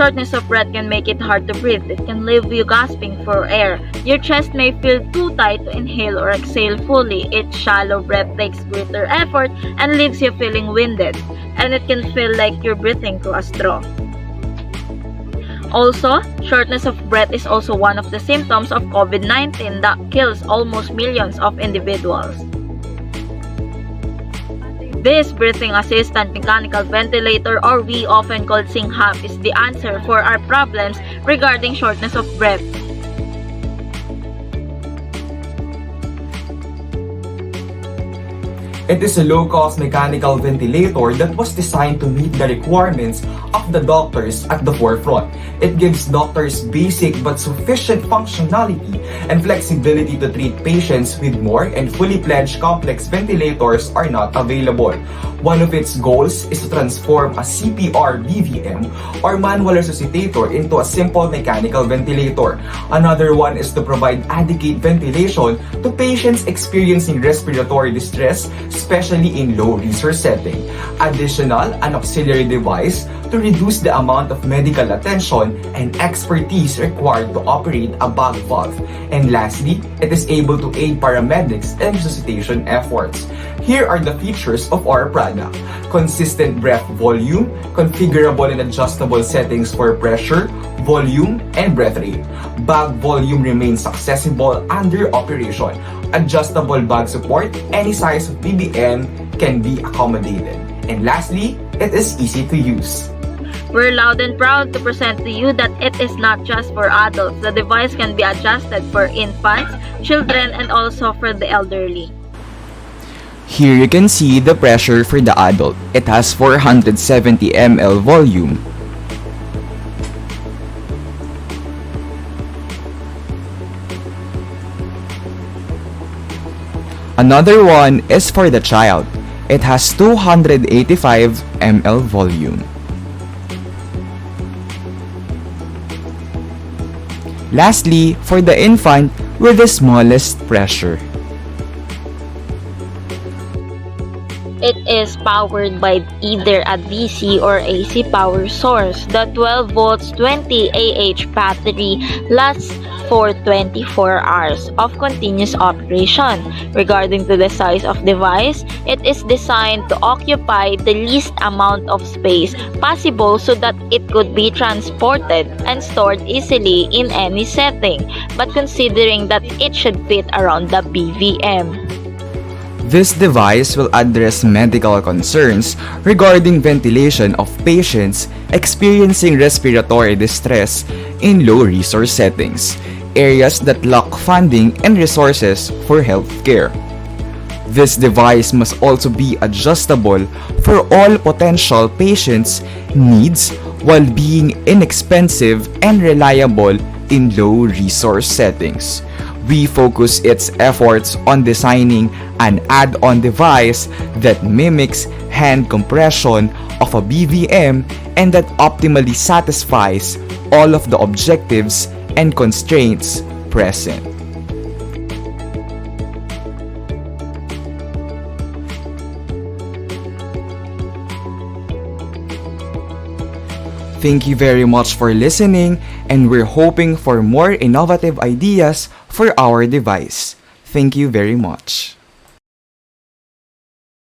Shortness of breath can make it hard to breathe. It can leave you gasping for air. Your chest may feel too tight to inhale or exhale fully. Each shallow breath takes greater effort and leaves you feeling winded. And it can feel like you're breathing through a straw. Also, shortness of breath is also one of the symptoms of COVID-19 that kills almost millions of individuals. This breathing assistant mechanical ventilator, or we often call CPAP, is the answer for our problems regarding shortness of breath. It is a low-cost mechanical ventilator that was designed to meet the requirements of the doctors at the forefront. It gives doctors basic but sufficient functionality and flexibility to treat patients with more, and fully fledged complex ventilators are not available. One of its goals is to transform a CPR BVM or manual resuscitator into a simple mechanical ventilator. Another one is to provide adequate ventilation to patients experiencing respiratory distress, especially in low-resource setting. Additional, an auxiliary device to reduce the amount of medical attention and expertise required to operate a bag valve. And lastly, it is able to aid paramedics in resuscitation efforts. Here are the features of our product: consistent breath volume, configurable and adjustable settings for pressure, volume, and breath rate. Bag volume remains accessible under operation. Adjustable bag support, any size of BBM can be accommodated. And lastly, it is easy to use. We're loud and proud to present to you that it is not just for adults. The device can be adjusted for infants, children, and also for the elderly. Here you can see the pressure for the adult. It has 470 ml volume. Another one is for the child. It has 285 ml volume. Lastly, for the infant with the smallest pressure. It is powered by either a DC or AC power source. The 12 volts 20 Ah battery lasts for 24 hours of continuous operation. Regarding to the size of device, it is designed to occupy the least amount of space possible so that it could be transported and stored easily in any setting, but considering that it should fit around the BVM. This device will address medical concerns regarding ventilation of patients experiencing respiratory distress in low-resource settings, areas that lack funding and resources for healthcare. This device must also be adjustable for all potential patients' needs while being inexpensive and reliable in low-resource settings. We focus its efforts on designing an add-on device that mimics hand compression of a BVM and that optimally satisfies all of the objectives and constraints present. Thank you very much for listening, and we're hoping for more innovative ideas for our device. Thank you very much.